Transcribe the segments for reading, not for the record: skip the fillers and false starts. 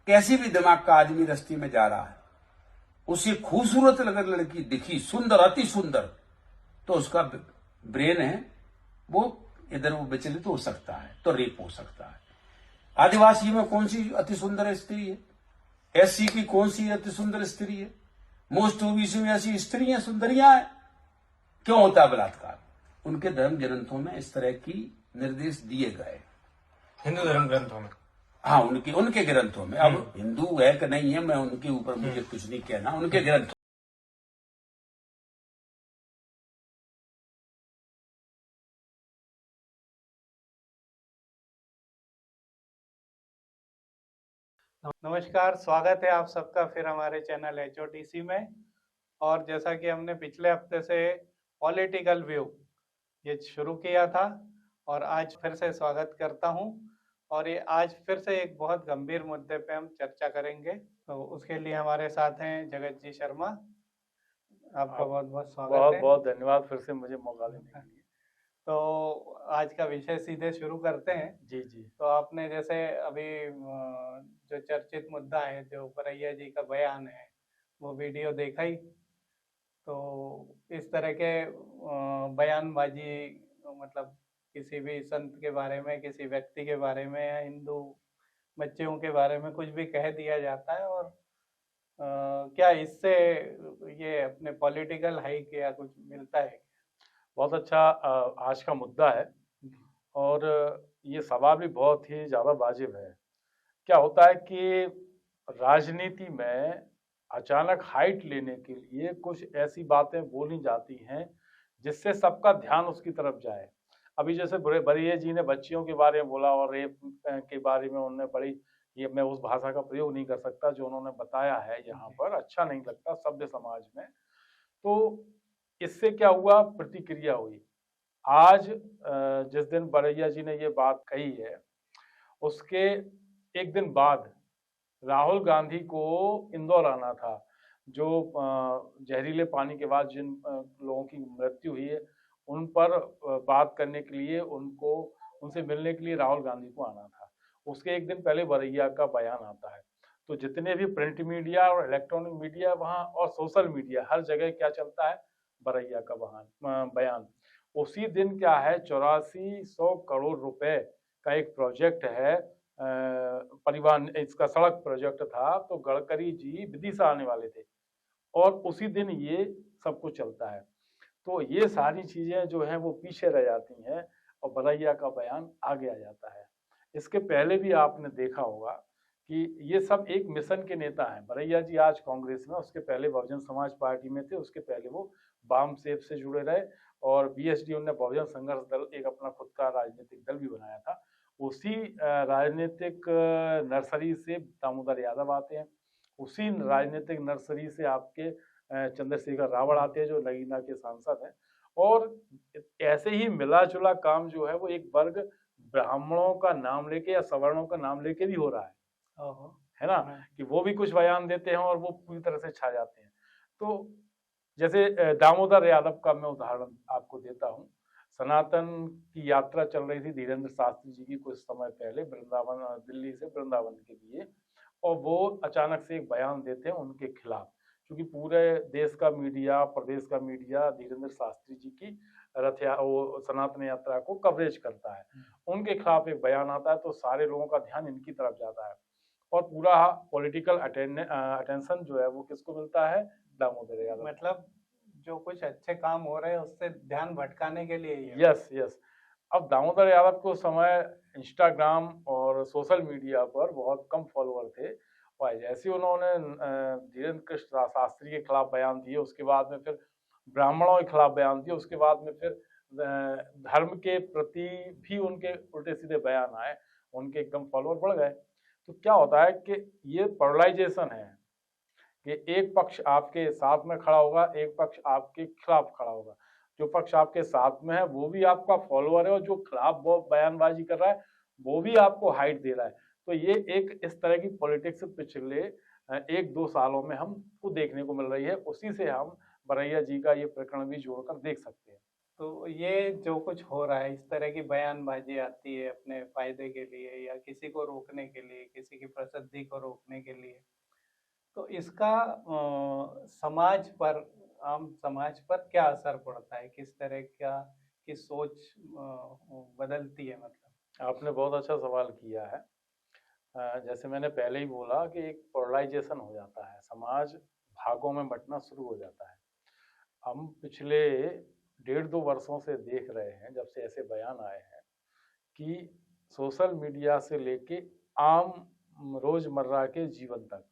कैसी भी दिमाग का आदमी रस्ते में जा रहा है, उसे खूबसूरत अगर लड़की दिखी, सुंदर, अति सुंदर, तो उसका ब्रेन है वो इधर वो विचलित हो सकता है, तो रेप हो सकता है। आदिवासी में कौन सी अति सुंदर स्त्री है? एससी की कौन सी अति सुंदर स्त्री है? मोस्ट ओबीसी में ऐसी स्त्रियां सुंदरियां हैं। क्यों होता है बलात्कार? उनके धर्म ग्रंथों में इस तरह की निर्देश दिए गए, हिंदू धर्म ग्रंथों में। हाँ, उनके ग्रंथों में। अब हिंदू है कि नहीं है, मैं उनके ऊपर मुझे कुछ नहीं कहना, उनके ग्रंथों। नमस्कार, स्वागत है आप सबका फिर हमारे चैनल HOTC में। और जैसा कि हमने पिछले हफ्ते से पॉलिटिकल व्यू ये शुरू किया था और आज फिर से स्वागत करता हूं। और ये आज फिर से एक बहुत गंभीर मुद्दे पे हम चर्चा करेंगे। तो उसके लिए हमारे साथ हैं जगत जी शर्मा। आपका बहुत बहुत स्वागत है। बहुत बहुत धन्यवाद फिर से मुझे मौका देने के लिए। तो आज का विषय सीधे शुरू करते हैं। जी जी। तो आपने जैसे अभी जो चर्चित मुद्दा है, जो बरैया जी का बयान है, वो वीडियो देखा ही। तो इस तरह के बयानबाजी, मतलब किसी भी संत के बारे में, किसी व्यक्ति के बारे में या हिंदू बच्चों के बारे में कुछ भी कह दिया जाता है, और क्या इससे ये अपने पॉलिटिकल हाइक या कुछ मिलता है? बहुत अच्छा आज का मुद्दा है और ये सवाल भी बहुत ही ज़्यादा वाजिब है। क्या होता है कि राजनीति में अचानक हाइट लेने के लिए कुछ ऐसी बातें बोली जाती हैं जिससे सबका ध्यान उसकी तरफ जाए। अभी जैसे बरैया जी ने बच्चियों के बारे में बोला और रेप के बारे में उन्होंने बड़ी, ये मैं उस भाषा का प्रयोग नहीं कर सकता जो उन्होंने बताया है यहाँ पर, अच्छा नहीं लगता सभ्य समाज में। तो इससे क्या हुआ, प्रतिक्रिया हुई। आज जिस दिन बरैया जी ने ये बात कही है उसके एक दिन बाद राहुल गांधी को इंदौर आना था। जो जहरीले पानी के बाद जिन लोगों की मृत्यु हुई है उन पर बात करने के लिए, उनसे मिलने के लिए राहुल गांधी को आना था। उसके एक दिन पहले बरैया का बयान आता है। तो जितने भी प्रिंट मीडिया और इलेक्ट्रॉनिक मीडिया वहाँ और सोशल मीडिया, हर जगह क्या चलता है, बरैया का बयान। उसी दिन क्या है, 8400 करोड़ रुपए का एक प्रोजेक्ट है, परिवहन, इसका सड़क प्रोजेक्ट था। तो गडकरी जी विदिशा आने वाले थे और उसी दिन ये सब कुछ चलता है। तो ये सारी चीजें जो हैं वो पीछे रह जाती हैं और बरैया का बयान आगे आ जाता है। इसके पहले भी आपने देखा होगा कि ये सब एक मिशन के नेता हैं। बरैया जी आज कांग्रेस में, उसके पहले बहुजन समाज पार्टी में थे, उसके पहले वो वाम सेब से जुड़े रहे और BSD उन्होंने बहुजन संघर्ष दल, एक अपना खुद का राजनीतिक दल भी बनाया था। उसी राजनीतिक नर्सरी से दामोदर यादव आते हैं, उसी राजनीतिक नर्सरी से आपके चंद्रशेखर रावण आते हैं जो नगीना के सांसद हैं। और ऐसे ही मिला जुला काम जो है वो एक वर्ग ब्राह्मणों का नाम लेके या सवर्णों का नाम लेके भी हो रहा है ना, कि वो भी कुछ बयान देते हैं और वो पूरी तरह से छा जाते हैं। तो जैसे दामोदर यादव का मैं उदाहरण आपको देता हूँ। सनातन की यात्रा चल रही थी धीरेन्द्र शास्त्री जी की कुछ समय पहले वृंदावन, दिल्ली से वृंदावन के लिए, और वो अचानक से एक बयान देते हैं उनके खिलाफ, क्योंकि पूरे देश का मीडिया, प्रदेश का मीडिया धीरेन्द्र शास्त्री जी की वो सनातन यात्रा को कवरेज करता है। उनके खिलाफ एक बयान आता है तो सारे लोगों का ध्यान इनकी तरफ जाता है और पूरा पॉलिटिकल अटेंशन जो है वो किसको मिलता है, दामोदर यादव। मतलब जो कुछ अच्छे काम हो रहे हैं उससे ध्यान भटकाने के लिए ही। यस। अब दामोदर यादव को समय इंस्टाग्राम और सोशल मीडिया पर बहुत कम फॉलोअर थे और जैसे उन्होंने धीरेन्द्र कृष्ण शास्त्री के खिलाफ बयान दिए, उसके बाद में फिर ब्राह्मणों के खिलाफ बयान दिए, उसके बाद में फिर धर्म के प्रति भी उनके उल्टे सीधे बयान आए, उनके एकदम फॉलोअर बढ़ गए। तो क्या होता है कि ये पोलराइजेशन है कि एक पक्ष आपके साथ में खड़ा होगा, एक पक्ष आपके खिलाफ खड़ा होगा। जो पक्ष आपके साथ में है वो भी आपका फॉलोअर है और जो खिलाफ वो बयानबाजी कर रहा है वो भी आपको हाइट दे रहा है। तो ये एक इस तरह की पॉलिटिक्स पिछले 1-2 सालों में हमको देखने को मिल रही है। उसी से हम बरैया जी का ये प्रकरण भी जोड़कर देख सकते हैं। तो ये जो कुछ हो रहा है, इस तरह की बयानबाजी आती है अपने फायदे के लिए या किसी को रोकने के लिए, किसी की प्रसिद्धि को रोकने के लिए, तो इसका समाज पर, आम समाज पर क्या असर पड़ता है? किस तरह का की सोच बदलती है मतलब? आपने बहुत अच्छा सवाल किया है। जैसे मैंने पहले ही बोला कि एक पोलराइजेशन हो जाता है, समाज भागों में बंटना शुरू हो जाता है। हम पिछले 1.5-2 वर्षों से देख रहे हैं, जब से ऐसे बयान आए हैं कि सोशल मीडिया से लेके आम रोजमर्रा के जीवन तक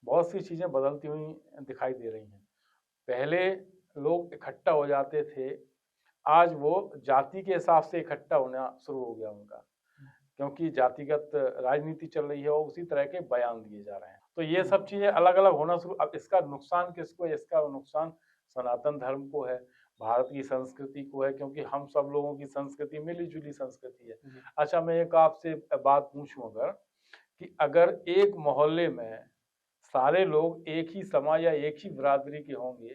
बहुत सी चीजें बदलती हुई दिखाई दे रही हैं। पहले लोग इकट्ठा हो जाते थे, आज वो जाति के हिसाब से इकट्ठा होना शुरू हो गया उनका, क्योंकि जातिगत राजनीति चल रही है और उसी तरह के बयान दिए जा रहे हैं। तो ये सब चीजें अलग अलग होना शुरू। अब इसका नुकसान किसको है? इसका नुकसान सनातन धर्म को है, भारत की संस्कृति को है, क्योंकि हम सब लोगों की संस्कृति मिली जुली संस्कृति है। अच्छा, मैं एक आपसे बात पूछूं, अगर कि अगर एक मोहल्ले में सारे लोग एक ही समाज या एक ही बिरादरी के होंगे,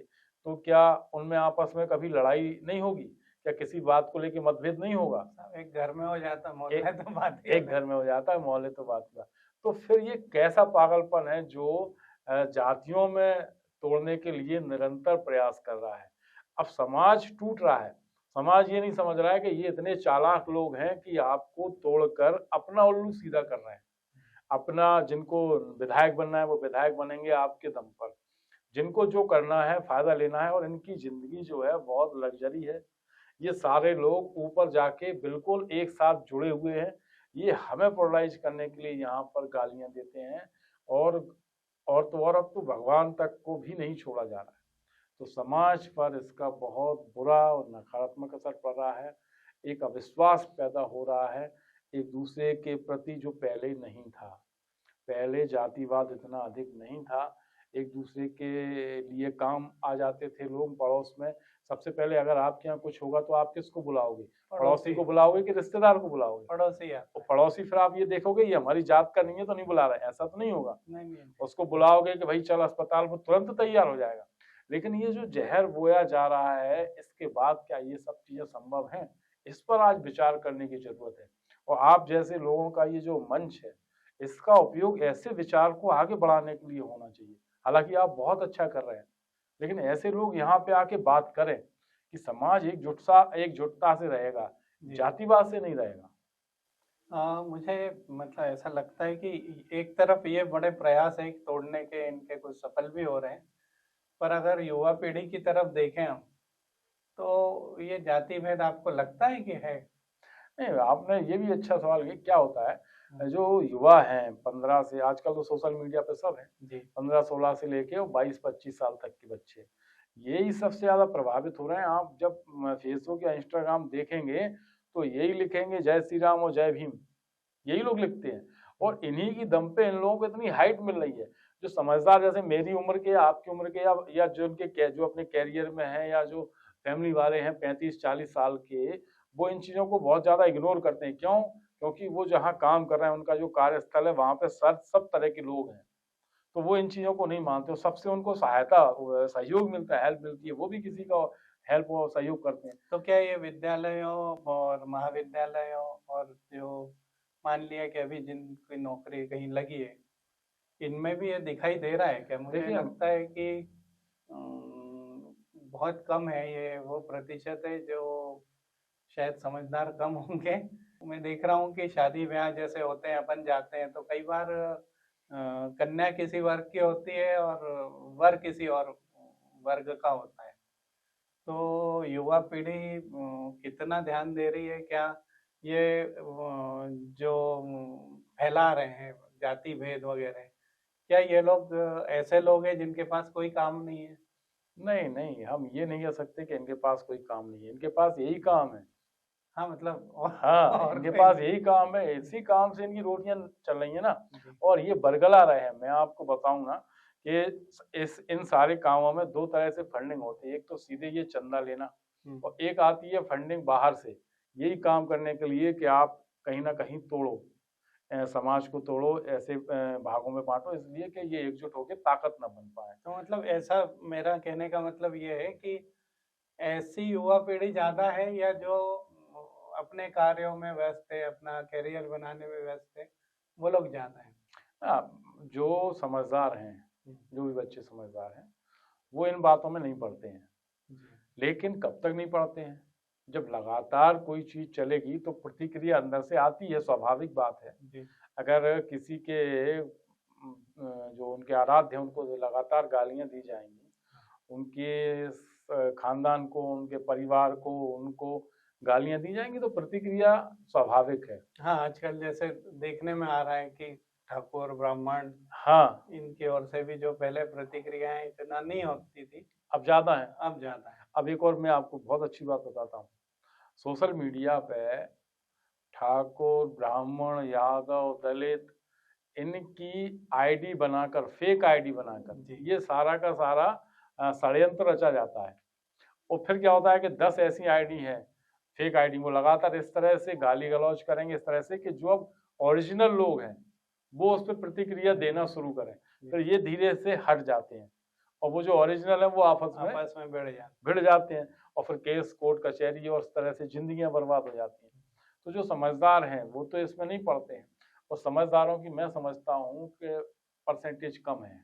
तो क्या उनमें आपस में कभी लड़ाई नहीं होगी? क्या किसी बात को लेकर मतभेद नहीं होगा? एक घर में हो जाता, मोहल्ले तो बात ही एक अलग। घर में हो जाता है, मोहल्ले तो बात हुआ। तो फिर ये कैसा पागलपन है जो जातियों में तोड़ने के लिए निरंतर प्रयास कर रहा है। अब समाज टूट रहा है, समाज ये नहीं समझ रहा है कि ये इतने चालाक लोग हैं कि आपको तोड़कर अपना उल्लू सीधा कर रहे हैं। अपना, जिनको विधायक बनना है वो विधायक बनेंगे आपके दम पर, जिनको जो करना है फायदा लेना है, और इनकी जिंदगी जो है बहुत लग्जरी है। ये सारे लोग ऊपर जाके बिल्कुल एक साथ जुड़े हुए हैं। ये हमें पोलराइज करने के लिए यहाँ पर गालियां देते हैं, और अब तो भगवान तक को भी नहीं छोड़ा जा रहा है। तो समाज पर इसका बहुत बुरा और नकारात्मक असर पड़ रहा है। एक अविश्वास पैदा हो रहा है एक दूसरे के प्रति, जो पहले नहीं था। पहले जातिवाद इतना अधिक नहीं था, एक दूसरे के लिए काम आ जाते थे लोग पड़ोस में। सबसे पहले अगर आपके यहाँ कुछ होगा तो आप किसको बुलाओगे? पड़ोसी को बुलाओगे कि रिश्तेदार को बुलाओगे? पड़ोसी है। तो पड़ोसी फिर आप ये देखोगे ये हमारी जात का नहीं है तो नहीं बुला रहे, ऐसा तो नहीं होगा। नहीं। उसको बुलाओगे कि भाई चल अस्पताल, में तुरंत तैयार हो जाएगा। लेकिन ये जो जहर बोया जा रहा है, इसके बाद क्या ये सब चीजें संभव हैं? इस पर आज विचार करने की जरूरत है। और आप जैसे लोगों का ये जो मंच है, इसका उपयोग ऐसे विचार को आगे बढ़ाने के लिए होना चाहिए। हालांकि आप बहुत अच्छा कर रहे हैं, लेकिन ऐसे लोग यहाँ पे आके बात करें कि समाज एकजुटता से रहेगा, जातिवाद से नहीं रहेगा। मुझे मतलब ऐसा लगता है कि एक तरफ ये बड़े प्रयास है तोड़ने के, इनके कुछ सफल भी हो रहे हैं, पर अगर युवा पीढ़ी की तरफ देखें हम, तो ये जाति भेद आपको लगता है कि है? नहीं, आपने ये भी अच्छा सवाल किया। क्या होता है, जो युवा हैं 15 से, आजकल तो सोशल मीडिया पे सब है जी। 15-16 से लेके 22-25 साल तक के बच्चे, यही सबसे ज्यादा प्रभावित हो रहे हैं। आप जब फेसबुक या इंस्टाग्राम देखेंगे तो यही लिखेंगे जय श्री राम और जय भीम, यही लोग लिखते हैं। और इन्हीं की दम पे इन लोगों को इतनी हाइट मिल रही है। जो समझदार, जैसे मेरी उम्र के, आपकी उम्र के, या जो अपने कैरियर में हैं, या जो फैमिली वाले हैं 35-40 साल के, वो इन चीजों को बहुत ज्यादा इग्नोर करते हैं। क्यों? क्योंकि वो जहाँ काम कर रहे हैं, उनका जो कार्यस्थल है, वहां पे सब तरह के लोग हैं, तो वो इन चीजों को नहीं मानते हो। सबसे उनको सहयोग मिलता है, हेल्प मिलती है, वो भी किसी का हेल्प और सहयोग करते हैं। तो क्या ये विद्यालयों और महाविद्यालयों और जो मान लिया कि अभी जिनकी नौकरी कहीं लगी है, इनमें भी ये दिखाई दे रहा है क्या? मुझे लगता है कि बहुत कम है, ये वो प्रतिशत है जो शायद समझदार कम होंगे। मैं देख रहा हूँ कि शादी ब्याह जैसे होते हैं, अपन जाते हैं तो कई बार कन्या किसी वर्ग की होती है और वर किसी और वर्ग का होता है। तो युवा पीढ़ी कितना ध्यान दे रही है? क्या ये जो फैला रहे हैं जाति भेद वगैरह, क्या ये लोग ऐसे लोग हैं जिनके पास कोई काम नहीं है? नहीं नहीं, हम ये नहीं कह सकते कि इनके पास कोई काम नहीं है, इनके पास यही काम है। हाँ मतलब हाँ, इनके पास यही काम है, इसी काम से इनकी रोटियां चल रही है ना, और ये बरगला रहे हैं। मैं आपको बताऊं ना कि इन सारे कामों में 2 तरह से फंडिंग होती है। एक तो सीधे ये चंदा लेना, और एक आती है फंडिंग बाहर से, यही काम करने के लिए कि आप कहीं ना कहीं तोड़ो, समाज को तोड़ो, ऐसे भागों में बांटो, इसलिए कि ये एकजुट होकर ताकत न बन पाए। तो मतलब ऐसा, मेरा कहने का मतलब ये है कि ऐसी युवा पीढ़ी ज्यादा है या जो अपने कार्यों में व्यस्त है, अपना करियर बनाने में व्यस्त है, वो लोग ज्यादा है? जो समझदार हैं, जो भी बच्चे समझदार हैं, वो इन बातों में नहीं पड़ते हैं। लेकिन कब तक नहीं पड़ते हैं? जब लगातार कोई चीज चलेगी तो प्रतिक्रिया अंदर से आती है, स्वाभाविक बात है। जी। अगर किसी के जो उनके आराध्य हैं उनको लगातार गालियां दी जाएंगी, उनके खानदान को, उनके परिवार को, उनको गालियां दी जाएंगी, तो प्रतिक्रिया स्वाभाविक है। हाँ, आजकल जैसे देखने में आ रहा है कि ठाकुर, ब्राह्मण, हाँ, इनकी ओर से भी जो पहले प्रतिक्रियाएं इतना नहीं होती थी, अब ज्यादा है। अब ज्यादा है। अब एक और मैं आपको बहुत अच्छी बात बताता हूँ। सोशल मीडिया पे ठाकुर, ब्राह्मण, यादव, दलित, इनकी आईडी बनाकर, फेक आईडी बनाकर, जी। ये सारा का सारा षड्यंत्र रचा जाता है। और फिर क्या होता है कि 10 ऐसी आईडी हैं, फेक आईडी, वो लगातार इस तरह से गाली गलौज करेंगे, इस तरह से कि जो अब ओरिजिनल लोग हैं वो उस पर प्रतिक्रिया देना शुरू करें, फिर ये धीरे से हट जाते हैं और वो जो ओरिजिनल है वो आपस में भिड़ जाते हैं और फिर केस, कोर्ट, कचहरी और इस तरह से जिंदगियां बर्बाद हो जाती हैं। तो जो समझदार हैं वो तो इसमें नहीं पड़ते हैं, और समझदारों की मैं समझता हूँ कि परसेंटेज कम है।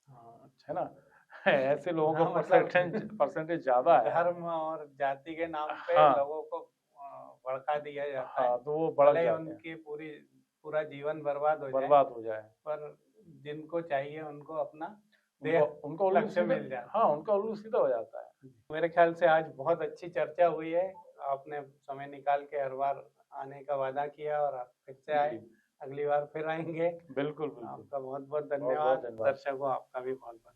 हाँ, है ना? ऐसे लोगों का हाँ, मतलब परसेंटेज ज्यादा है। धर्म और जाति के नाम पे हाँ। लोगों को भड़का दिया जाता है। हाँ, तो वो भड़क भले जाते हैं, उनकी पूरा जीवन बर्बाद हो जाए, पर जिनको चाहिए उनको अपना उनको उल्लू लक्ष्य सीधा, मिल जाता है। हाँ, उनका उल्लू सीधा हो जाता है। मेरे ख्याल से आज बहुत अच्छी चर्चा हुई है। आपने समय निकाल के हर बार आने का वादा किया और आप फिर से आए। जी। अगली बार फिर आएंगे। बिल्कुल बिल्कुल। आपका बहुत बहुत बहुत धन्यवाद। धन्यवाद। दर्शकों, आपका भी बहुत बहुत